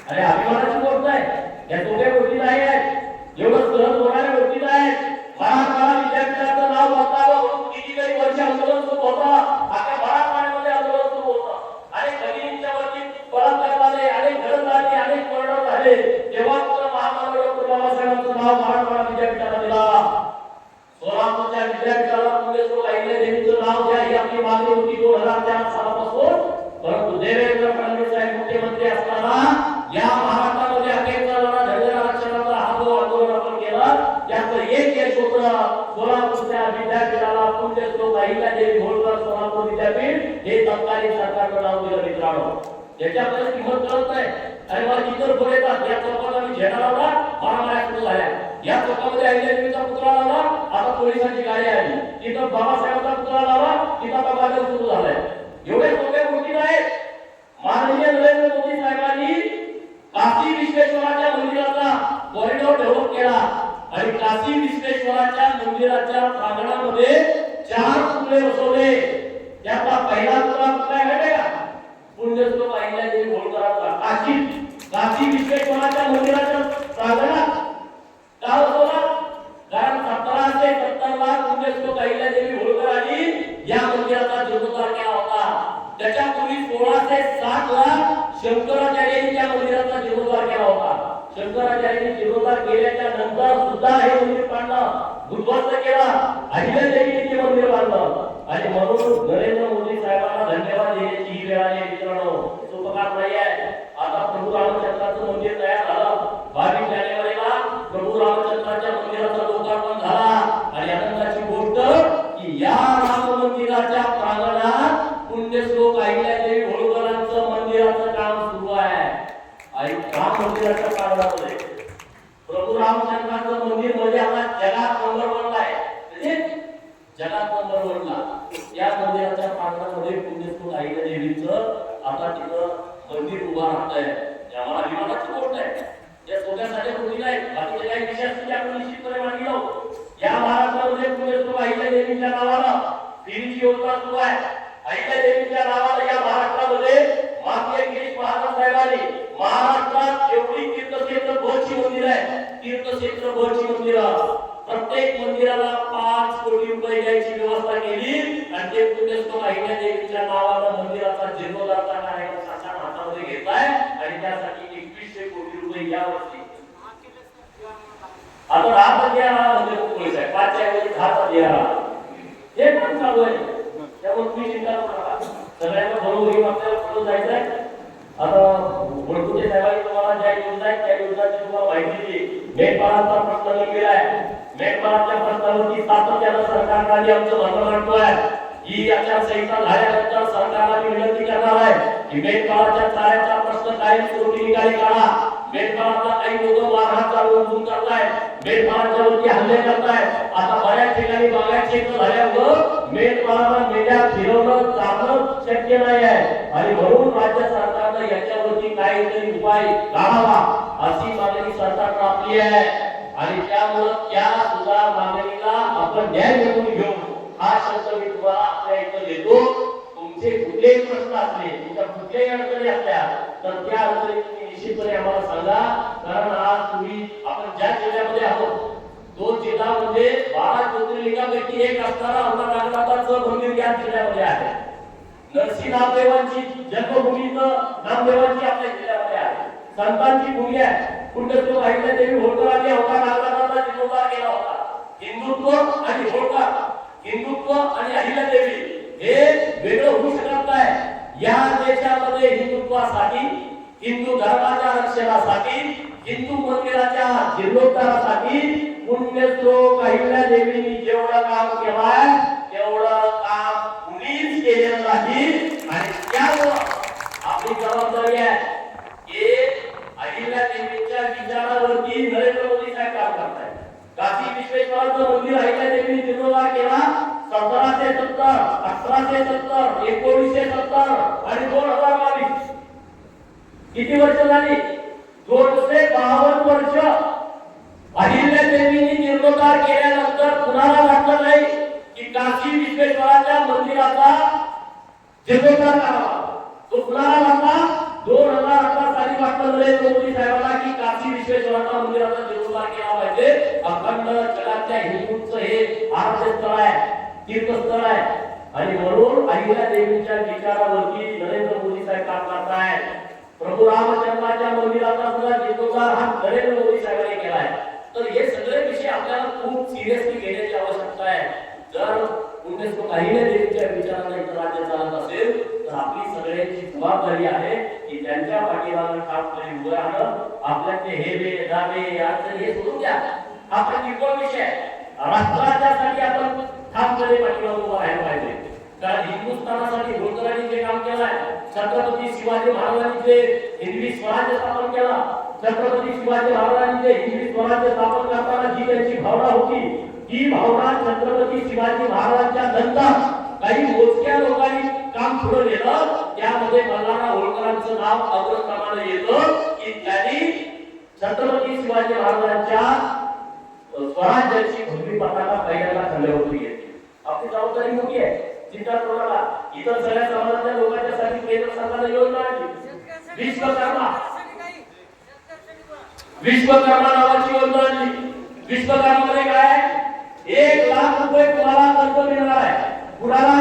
अरे अभिमानाची गोष्ट आहे, या सोप्या गोष्टी नाही आहेत, एवढं सहज होणाऱ्या गोष्टी नाही. मराठवाडा विद्यापीठाचं नाव बदलावं म्हणून कितीतरी वर्ष आंदोलन सुरू होतं, आता मराठवाड्यामध्ये आंदोलन सुरू होतं, अनेक भगिनींच्या वरती बलात्कार झाले, अनेक घरं झाली, अनेक मर्डर झाले, तेव्हा महामानव डॉक्टर बाबासाहेबांचं नाव मराठवाडा विद्यापीठाला दिला. सोलापूरच्या विद्यापीठाला पुण्यश्लोक अहिल्यादेवीचं नाव द्या ही आपली मागणी होती 2004 सालापासून. परंतु देवेंद्र फडणवीस साहेब मुख्यमंत्री असताना या महाराष्ट्रामध्ये अखेरचा लढा धनगर आरक्षणाचा हा जो आंदोलन आपण केलं त्याचं एक यश होतं. सोलापूरच्या विद्यापीठाला पुण्यश्लोक अहिल्यादेवी होळकर सोलापूर विद्यापीठ हे तत्कालीन सरकारनं नाव दिलं मित्रांनो. याच्याकडे किंमत कळत नाही. अरे मला इतर फोन येतात, या चौकात आम्ही झेंडा लावला, मारामाऱ्या सुरू झाल्या, या चौकामध्ये अहिल्यादेवीचा पुतळा लावला, आता पोलिसांची गाडी आली, तिथं बाबासाहेबांचा पुतळा लावला, तिथं आता वादळ सुरू झालंय. एवढे सोपे गोष्टी नाहीत. माननीय नरेंद्र मोदी साहेबांनी काशी विश्वेश्वराच्या मंदिराचा कॉरिडॉर डेव्हलप केला आणि काशी विश्वेश्वराच्या मंदिराच्या प्रांगणामध्ये 4 पुतळे बसवले. त्यातला पहिला पुतळा कुठला आहे का, पुण्यश्लोक अहिल्यादेवी होळकरांचा काशी विश्वेश्वराच्या मंदिराच्या प्रांगणात का बसवला, कारण 1770 ला पुण्यश्लोक अहिल्यादेवी होळकरांनी या मंदिराचा जीर्णोद्धार केला होता. त्याच्यापूर्वी 1607 ला शंकराचार्यांनी त्या मंदिराचा जीर्णोद्धार केला होता. शंकराचार्यांनी जीर्णोद्धार केल्याच्या नंतर सुद्धा हे मंदिर बांधलं, उद्ध्वस्त केलं, अहिल्यादेवीने ते मंदिर बांधलं. आणि म्हणून नरेंद्र मोदी साहेबांना धन्यवाद देण्याची ही वेळ आली मित्रांनो. सोपं काम नाही आहे. आता प्रभू रामचंद्राचं मंदिर तयार झालं. 22 जानेवारीला प्रभू रामचंद्राच्या मंदिराचा लोकार्पण झाला. आणि आनंदाची गोष्ट की या राम मंदिराच्या प्रांगणात पुण्यश्लोक अहिल्यादेवी होळकरांचं मंदिराचं काम सुरू आहे. आणि राम मंदिराच्या प्रांगणामध्ये प्रभू रामचंद्राचं मंदिर म्हणजे आता जगात नंबर 1 ला आहे, जगात नंबर 1 ला. या मंदिराच्या प्रांगणामध्ये पुण्यश्लोक अहिल्यादेवीचं आता तिथं मंदिर उभा राहत आहे. आम्हाला अभिमानाची गोष्ट आहे. या सोप्यासाठी गोष्टी नाही, बाकीचे काही विषय असतील आपण निश्चितपणे मांडली लावू. या महाराष्ट्रामध्ये पुण्यश्लोक अहिल्यादेवीच्या नावानं फेरीची योजना सुरू आहे. अहिल्यादेवीच्या नावानं या महाराष्ट्रामध्ये माननीय गिरीश महाराज साहेबांनी महाराष्ट्रात जेवढी तीर्थक्षेत्र बहची मंदिर आहे, तीर्थक्षेत्र बहची मंदिर, प्रत्येक मंदिराला 5 कोटी रुपये द्यायची व्यवस्था केली. आणि ते पुण्यश्लोक अहिल्यादेवीच्या नावानं मंदिराचा जीर्णोद्धारचा कार्यक्रम शासन हातामध्ये घेताय. आणि त्यासाठी 2100 कोटी रुपये यावर्षी आता 10 म्हणजे पोलीस आहे, 5 च्या ऐवजी 10 हे पण चालू आहे. त्यामुळे तुम्ही चिंता करू नका, सगळ्यांना बरोबर घेऊन आपल्याला पुढे जायचं आहे. आता वळकुटे साहेबांनी तुम्हाला ज्या योजना आहेत त्या योजनांची तुम्हाला माहिती दिली. मेघपाळाचा प्रश्न गंभीर आहे. मेघपाळाच्या प्रश्नावरती सातत्यानं सरकारने आमचं म्हणणं मांडतोय. ही आचारसंहिता झाल्यानंतर सरकारला विनंती करणार आहे की मेघपाळाच्या चाऱ्याचा प्रश्न कायमस्वरूपी निकाली काढा. मेघपाळातला काही लोक मारहाण चालवून करतायत, मेघपाळाच्यावरती हल्ले करतायत. आता बऱ्याच ठिकाणी बागायत क्षेत्र झाल्यामुळं मेघपाळाला मेंढ्या फिरवणं चालणं शक्य नाही आहे. आणि म्हणून राज्य सरकारनं याच्यावरती काहीतरी उपाय काढावा अशी मागणी सरकारनं आपली आहे. आणि त्यामुळं त्या सुद्धा मागणीला आपण न्याय मिळवून घेऊ हा शब्द मी तुम्हाला आपल्या इथं देतो. तुमचे कुठलेही प्रश्न असले, तुमच्या कुठल्याही अडचणी असल्या तर त्या अडचणी तुम्ही निश्चितपणे आम्हाला सांगा. कारण आज तुम्ही आपण ज्या जिल्ह्यामध्ये आहोत तो जिल्हा म्हणजे 12 ज्योतिर्लिंगापैकी एक असणारा औरंगाबादचं मंदिर या जिल्ह्यामध्ये आहे. नरसी नामदेवांची जन्मभूमी नामदेवांची आपल्या जिल्ह्यामध्ये आहे. संतांची भूमी आहे. पुण्यश्लोक अहिल्यादेवी होळकर आणि औरंगाबादचा जीर्णोद्धार केला होता. हिंदुत्व आणि होळकर, हिंदुत्व आणि अहिल्यादेवी हे वेगळं होऊ शकत नाही. या देशामध्ये हिंदुत्वासाठी, हिंदू धर्माच्या रक्षणासाठी, हिंदू मंदिराच्या जीर्णोद्धारासाठी पुण्यश्लोक अहिल्यादेवींनी जेवढं काम केलंय तेवढं काम कुणीच केलेलं नाही. आणि त्यामुळं आपली जबाबदारी आहे की अहिल्यादेवीच्या विचारावरती नरेंद्र मोदी साहेब काम करतायत. काशी विश्वेश्वराचं मंदिर अहिल्यादेवींनी जीर्णोद्धार केला 1770, 1870, 1970 आणि 2022. किती वर्ष झाली? 252 वर्ष. अहिल्यादेवींनी जीर्णोद्धार केल्यानंतर कुणाला वाटलं नाही की काशी विश्वेश्वराच्या मंदिराचा जीर्णोद्धार करावा? तो कुणाला वाटला? 2018 साली वाटलं नरेंद्र मोदी साहेबांना की काशी विश्वेश्वराच्या मंदिराचा जीर्णोद्धार केला पाहिजे. अखंड जगातल्या हिंदूंचं हे आराध्यस्थळ आहे, तीर्थस्थळ आहे. आणि म्हणून अहिल्यादेवींच्या विचारावरती नरेंद्र मोदी साहेब काम करतायत. प्रभू रामचंद्राच्या मंदिराचा सुद्धा जीर्णोद्धार हा नरेंद्र मोदी साहेबांनी केलाय. तर हे सगळे विषय आपल्याला खूप सिरियसली घेण्याची आवश्यकता आहे. जर पुण्यश्लोक अहिल्यादेवीच्या विचाराने राज्य चालत असेल तर आपली सगळ्यांची जबाबदारी आहे की त्यांच्या पाठीमागे ठामपणे उभं राहणं. आपल्याचे हे दावे अडचणी हे सोडून द्या. आपण किरकोळ विषय राष्ट्राच्यासाठी आपण ठामपणे पाठीमागे उभं राहायला पाहिजे. कारण हिंदुस्थानासाठी होळकरांनी जे काम केलं आहे, छत्रपती शिवाजी महाराजांनी जे हिंदवी स्वराज्य स्थापन केला, छत्रपती शिवाजी महाराजांनी जे हिंदवी स्वराज्य स्थापन करताना जी त्यांची भावना होती, ही भावना छत्रपती शिवाजी महाराजांच्या नंतर काही मोजक्या लोकांनी काम पुढे नेलं. त्यामध्ये मल्हारराव होळकरांचं नाव अग्रक्रमाने येतं की त्यांनी छत्रपती शिवाजी महाराजांच्या स्वराज्याची भगवी पताका पहिल्यांदा खांद्यावरती घेतली. आपली जबाबदारी मोठी आहे. चिंता करू नका. इतर सगळ्या समाजाच्या लोकांच्यासाठी केंद्र सरकारने योजना आणली. विश्वकर्मा नावाची योजना आणली. विश्वकर्मामध्ये काय 1 लाख रुपये तुम्हाला कर्ज मिळणार आहे. कुणाला?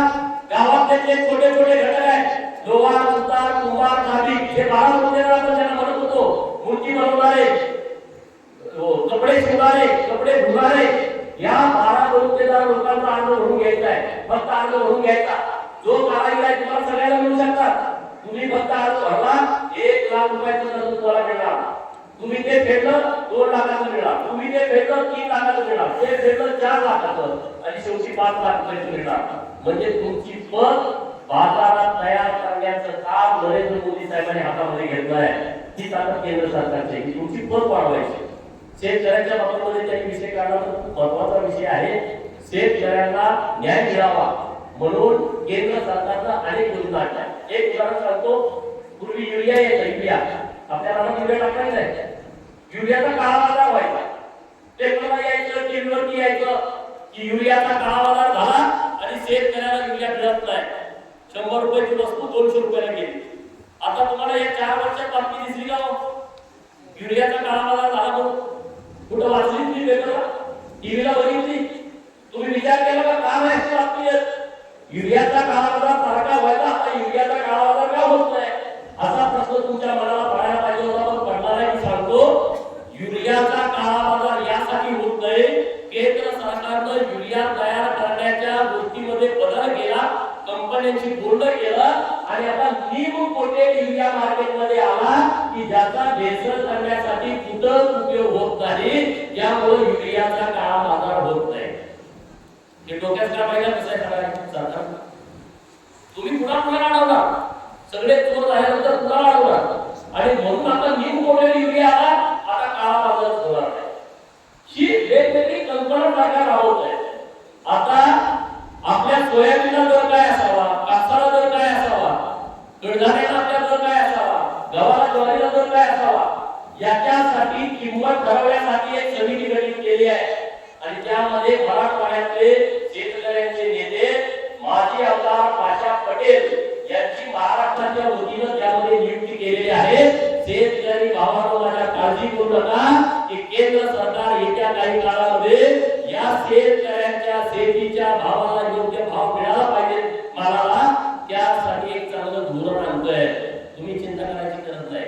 गावातले जे छोटे छोटे घटक आहेत, लोहार, सुतार, कुंभार, नाभिक, हे 12 रुपयाला आपण त्यांना म्हणत होतो. मूर्ती बनवणारे, कपडे शिवणारे, कपडे धुणारे, या 12 गुंठेदार लोकांचा अर्ज भरून घ्यायचा आहे. फक्त अर्ज भरून घ्यायचा. जो कारागीर आहे तुम्हाला सगळ्याला मिळू शकतात. तुम्ही फक्त अर्ज भरला 1 लाख रुपयाचं कर्ज तुम्हाला मिळणार. तुम्ही ते फेडलं 2 लाखाचं मिळणार. तुम्ही ते फेडलं 3 लाखाचं मिळणार. ते फेडलं 4 लाखाचं आणि शेवटी 5 लाख रुपयाचं मिळणार. म्हणजे तुमची पत बाजारात तयार करण्याचं काम नरेंद्र मोदी साहेबांनी हातामध्ये घेतलं आहे. ही ताकद केंद्र सरकारची की तुमची पत वाढवायची. शेतकऱ्यांच्या बाबतीमध्ये त्यांनी विषय काढला तर खूप महत्वाचा विषय आहे. शेतकऱ्यांना न्याय मिळावा म्हणून केंद्र सरकारनं अनेक योजना आणल्या. एक उदाहरण सांगतो. पूर्वी युरिया यायचा. युरिया आपल्याला युरिया टाकायचं नाही. युरियाचा काळा बाजार व्हायचा. टेम्पोला यायचं, टीव्हीवरती यायचं की युरियाचा काळा बाजार झाला आणि शेतकऱ्याला युरिया मिळत नाही. 100 रुपयाची वस्तू 200 रुपयाला गेली. आता तुम्हाला या 4 वर्षात बातमी दिसली का? युरियाचा काळा बाजार झाला म्हणून कुठं वाचली तुम्ही? पेपरला, टीव्हीला बघितली? तुम्ही विचार केला का का नाही बातमी? युरियाचा काळा बाजार सारखा व्हायचा, आता युरियाचा काळा बाजार का होत नाही असा प्रश्न तुमच्या मनाला पडायला पाहिजे होता. पण पडणार आहे. मी सांगतो युरियाचा काळा बाजार यासाठी होत नाही. केंद्र सरकारनं युरिया तयार करण्याच्या गोष्टीमध्ये बदल केला, कंपन्यांशी बोलणं केलं आणि आता नीम कोटेड युरिया मार्केटमध्ये आला की ज्याचा भेसळ करण्यासाठी कुठंच उपयोग होत नाही. यामुळे युरियाचा काळा बाजार होत नाही. हे डोक्यात काय पाहिजे कसं आहे सरकार? तुम्ही पुन्हा अडवणार. सगळे चोर झाल्यानंतर पुन्हा अडवणार आणि म्हणून आता नीम कोटेड युरिया आला, आता काळा बाजार होणार नाही. ही वेगवेगळी कल्पना सरकार राबवत आहे. आता आपल्या सोयाबीनला दर काय असावा, कापसाला दर काय असावा, कडधान्याला आपल्या दर काय असावा, गव्हाला ज्वारीला दर काय असावा, याच्यासाठी किंमत ठरवण्यासाठी एक समिती गठीत केली आहे. आणि त्यामध्ये मराठवाड्यातले शेतकऱ्यांचे नेते माजी आमदार पाशा पटेल यांची महाराष्ट्राच्या वतीनं त्यामध्ये नियुक्ती केलेली आहे. शेतकरी भावांनो, माझ्या काळजी करू नका. की केंद्र सरकार येत्या काही काळामध्ये या शेतकऱ्यांच्या शेतीच्या भावाला योग्य भाव मिळाला पाहिजे मालाला, त्यासाठी एक चांगलं धोरण आणतोय. तुम्ही चिंता करायची गरज नाही.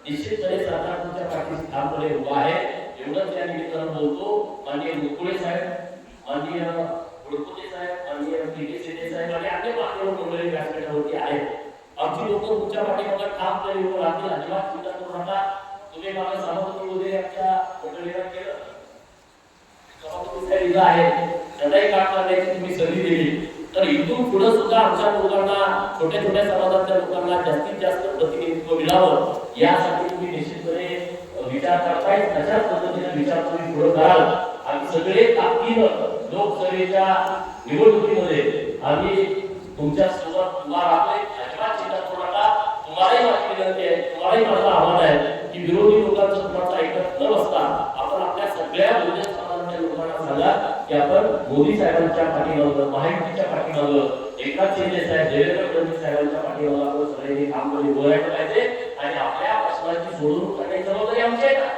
निश्चितपणे सरकार तुमच्या पाठीशी ठामपणे उभा आहे. एवढंच या निमित्तानं बोलतो. माननीय मुकुळे साहेब, माननीय गुडकुटे साहेब, माननीय पीके शेटे साहेब आणि अन्य मान्यवर मंडळी व्यासपीठावरती आहेत. आमची लोक तुमच्या पाठीमागे ठामपणे उभं राहतील. अजिबात चिंता करू नका. तुम्ही मला सभापती वगैरे आमच्या मंडळीला केलं, सभापती साहेब इथं आहेत, त्याचाही काम करण्याची तुम्ही संधी दिली, तर इथून पुढे सुद्धा आमच्या लोकांना, छोट्या छोट्या समाजातल्या लोकांना जास्तीत जास्त प्रतिनिधित्व मिळावं यासाठी तुम्ही निश्चितपणे विचार करताय. अशा पद्धतीने विचार तुम्ही पुढे कराल. आम्ही सगळे ताकदीनं लोकसभेच्या निवडणुकीमध्ये आम्ही तुमच्या सोबत उभा राहतोय. अजिबात चिंता करू नका. तुम्हालाही माझी विनंती आहे, तुम्हालाही माझं आव्हान आहे की विरोधी लोकांचं कुणाचं ऐकत न बसता आपण आपल्या सगळ्या बहुजन समाजाच्या लोकांना सांगा की आपण मोदी साहेबांच्या पाठीमागं, महायुतीच्या मागं, एकनाथ शिंदे साहेब, देवेंद्र फडणवीस साहेबांच्या पाठीमागं आपण सगळ्यांनी काम करून बोलायला पाहिजे आणि आपल्या प्रश्नाची सोडवणूक करण्याची जबाबदारी आमची आहे ना.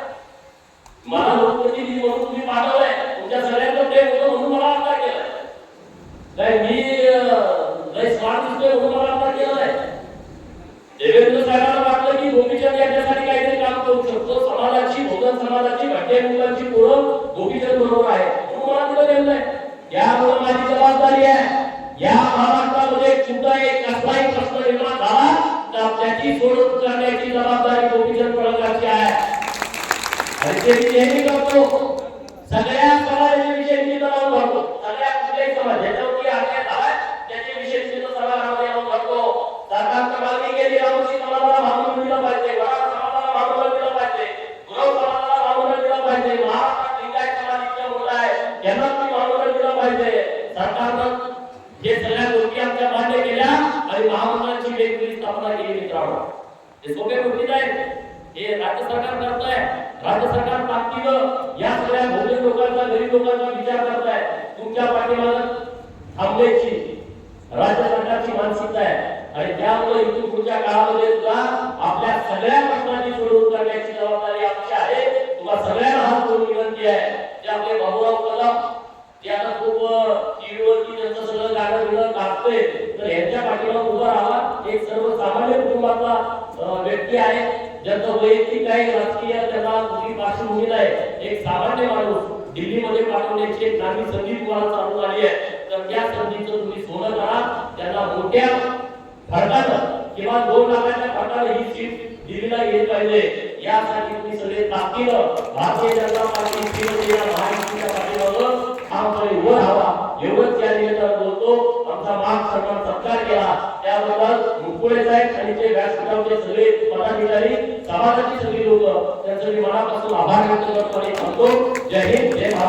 मला लोकप्रतिनिधी म्हणून तुम्ही पाठवलंय, तुमच्या सगळ्यांचं प्रेम होतं म्हणून मला आमदार केलंय. काय मी स्मार्ट दिसतोय म्हणून मला आमदार केलंय. देवेंद्र साहेबांना वाटलं की गोपीचंद यांच्यासाठी काहीतरी काम करू शकतो, समाजाची, बहुजन समाजाची, भटक्या मुलांची पोरं गोपीचंद बरोबर आहे म्हणून मला तिथं नेमलंय. यामुळे माझी जबाबदारी आहे. या महाराष्ट्रामध्ये कुठलाही कसलाही प्रश्न निर्माण झाला तर त्याची सोडवणूक करण्याची जबाबदारी गोपीचंद पडळकरची आहे आणि ते मी नेहमी करतो. सगळ्या समाजाविषयी मी तणाव करतो. सगळ्या कुठल्याही समाज ज्याच्यावरती अन्याय झाला त्याच्याविषयी मी सभागृहामध्ये येऊन करतो. सरकारच्या मागणी केली यावर्षी समाजाला भांडवल मिळलं पाहिजे, वडा समाजाला भांडवल मिळलं पाहिजे, गुरव समाजाला भांडवल मिळलं पाहिजे, महाराष्ट्रात लिंगायत समाज इतका मोठा आहे त्यांना तुम्ही भांडवल मिळलं पाहिजे. सरकारनं हे सगळ्या गोष्टी आमच्या मान्य केल्या आणि महामंडळाची वेगवेगळी स्थापना केली. मित्रांनो, हे सोपे गोष्टी नाहीत. हे राज्य सरकार करत आहे. राज्य सरकार ताकदीनं या सगळ्या बहुजन लोकांचा, गरीब लोकांचा विचार करत आहे. तुमच्या पाठीमागं थांबण्याची राज्य सरकारची मानसिकता आहे आणि त्यामुळे इथून पुढच्या काळामध्ये सुद्धा आपल्या सगळ्या प्रश्नांची सोडवणूक करण्याची जबाबदारी आमची आहे. तुम्हाला सगळ्यांना हात जोडून विनंती आहे की आपले बाबूराव कदम ते आता खूप टीव्हीवरती त्यांचं सगळं गाणं बिणं गाजतंय, तर यांच्या पाठीमागे उभा राहा. एक सर्वसामान्य कुटुंबातला व्यक्ती आहे, ज्याचं वैयक्तिक काही राजकीय त्याला कुठली पार्श्वभूमी नाही. एक सामान्य माणूस दिल्लीमध्ये पाठवण्याची एक नामी संधी तुम्हाला चालू आली आहे, तर त्या संधीचं तुम्ही सोनं करा. त्यांना मोठ्या फरकानं किंवा 2 लाखाच्या फरकानं ही सीट दिल्लीला गेली पाहिजे. यासाठी तुम्ही सगळे ताकदीनं भारतीय जनता पार्टी शिवसेना महायुतीच्या पाठीमागं ठामपणे उभं राहावा. एवढंच या निमित्तानं बोलतो. आमचा मान सन्मान सत्कार केला त्याबद्दल मुकुळे साहेब आणि ते व्यासपीठावरचे सगळे पदाधिकारी, समाजाची सगळी लोक त्यांचं मी मनापासून आभार व्यक्त करतो आणि म्हणतो जय हिंद, जय भारत.